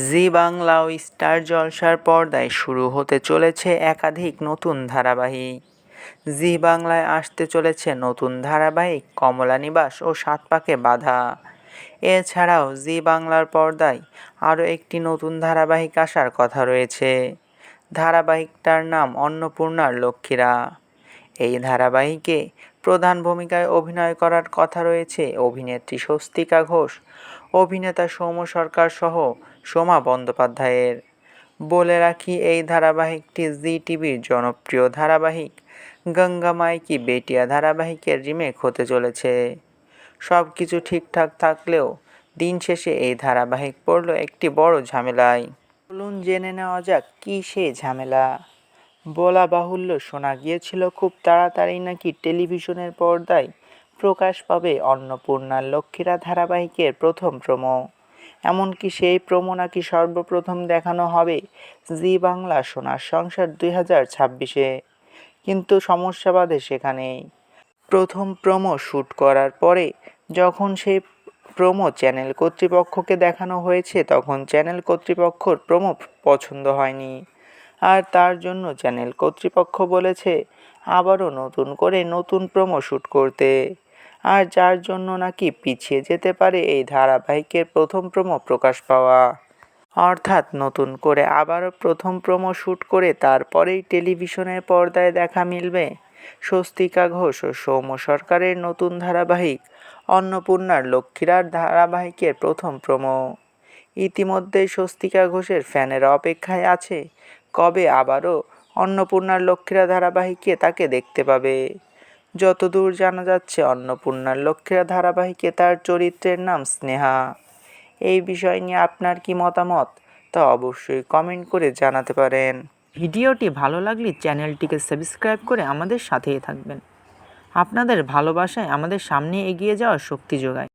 জি বাংলা ও star জলসার পর্দায় শুরু হতে চলেছে একাধিক নতুন ধারাবাহিক। জি বাংলায় আসতে চলেছে নতুন ধারাবাহিক কমলা নিবাস ও সাত পাকে বাঁধা। এছাড়াও জি বাংলার পর্দায় আরও একটি নতুন ধারাবাহিক আসার কথা রয়েছে। ধারাবাহিকটার নাম অন্নপূর্ণার লক্ষ্মীরা। এই ধারাবাহিকে প্রধান ভূমিকায় অভিনয় করার কথা রয়েছে অভিনেত্রী স্বস্তিকা ঘোষ, অভিনেতা সৌম্য সরকার সহ সোমা বন্দ্যোপাধ্যায়ের। বলে রাখি, এই ধারাবাহিকটি জি টিভির জনপ্রিয় ধারাবাহিক গঙ্গা মাই কি বেটিয়া ধারাবাহিকের রিমেক হতে চলেছে। সব কিছু ঠিকঠাক থাকলেও দিন শেষে এই ধারাবাহিক পড়ল একটি বড় ঝামেলায়। চলুন জেনে নেওয়া যাক কী সেই ঝামেলা। বলা বাহুল্য, শোনা গিয়েছিল খুব তাড়াতাড়ি নাকি টেলিভিশনের পর্দায় প্রকাশ পাবে অন্নপূর্ণার লক্ষ্মীরা ধারাবাহিকের প্রথম প্রোমো। এমনকি সেই প্রোমো নাকি সর্বপ্রথম দেখানো হবে জি বাংলা সোনার সংসার 2026-এ। কিন্তু সমস্যা বাধে সেখানেই। প্রথম প্রোমো শ্যুট করার পরে যখন সেই প্রোমো চ্যানেল কর্তৃপক্ষকে দেখানো হয়েছে, তখন চ্যানেল কর্তৃপক্ষর প্রোমো পছন্দ হয়নি। আর তার জন্য চ্যানেল কর্তৃপক্ষ বলেছে আবারও নতুন করে নতুন প্রোমো শ্যুট করতে। আর যার জন্য নাকি পিছিয়ে যেতে পারে এই ধারাবাহিকের প্রথম প্রোমো প্রকাশ পাওয়া। অর্থাৎ নতুন করে আবারও প্রথম প্রোমো শ্যুট করে তারপরেই টেলিভিশনের পর্দায় দেখা মিলবে স্বস্তিকা ঘোষ ও সৌম্য সরকারের নতুন ধারাবাহিক অন্নপূর্ণার লক্ষ্মীরা ধারাবাহিকের প্রথম প্রোমো। ইতিমধ্যেই স্বস্তিকা ঘোষের ফ্যানেরা অপেক্ষায় আছে কবে আবারও অন্নপূর্ণার লক্ষ্মীরা ধারাবাহিকে তাকে দেখতে পাবে। যতদূর জানা যাচ্ছে, অন্নপূর্ণার লক্ষ্মীরা ধারাবাহিকে তার চরিত্রের নাম স্নেহা। এই বিষয় নিয়ে আপনার কি মতামত তা অবশ্যই কমেন্ট করে জানাতে পারেন। ভিডিওটি ভালো লাগলে চ্যানেলটিকে সাবস্ক্রাইব করে আমাদের সাথেই থাকবেন। আপনাদের ভালোবাসায় আমাদের সামনে এগিয়ে যাওয়ার শক্তি যোগায়।